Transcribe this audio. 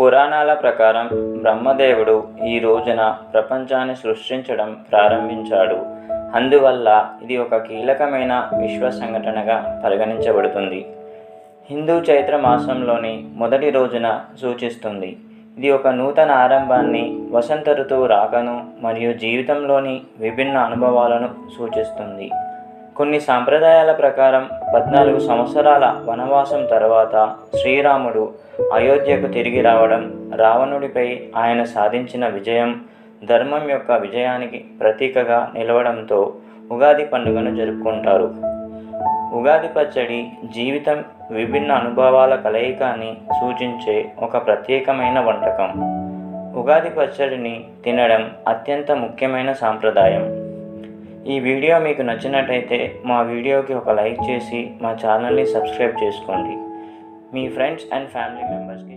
పురాణాల ప్రకారం బ్రహ్మదేవుడు ఈ రోజున ప్రపంచాన్ని సృష్టించడం ప్రారంభించాడు. అందువల్ల ఇది ఒక కీలకమైన విశ్వ సంఘటనగా పరిగణించబడుతుంది. హిందూ చైత్ర మాసంలోని మొదటి రోజున సూచిస్తుంది. ఇది ఒక నూతన ఆరంభాన్ని, వసంత ఋతువు రాకను మరియు జీవితంలోని విభిన్న అనుభవాలను సూచిస్తుంది. కొన్ని సాంప్రదాయాల ప్రకారం 14 సంవత్సరాల వనవాసం తర్వాత శ్రీరాముడు అయోధ్యకు తిరిగి రావడం, రావణుడిపై ఆయన సాధించిన విజయం, ధర్మం యొక్క విజయానికి ప్రతీకగా నిలవడంతో ఉగాది పండుగను జరుపుకుంటారు. ఉగాది పచ్చడి జీవితం, విభిన్న అనుభవాల కలయిక అని సూచించే ఒక ప్రత్యేకమైన వంటకం. ఉగాది పచ్చడిని తినడం అత్యంత ముఖ్యమైన సాంప్రదాయం. ఈ వీడియో మీకు నచ్చినట్టయితే మా వీడియోకి ఒక లైక్ చేసి మా ఛానల్ని సబ్స్క్రైబ్ చేసుకోండి. మీ ఫ్రెండ్స్ అండ్ ఫ్యామిలీ మెంబర్స్కి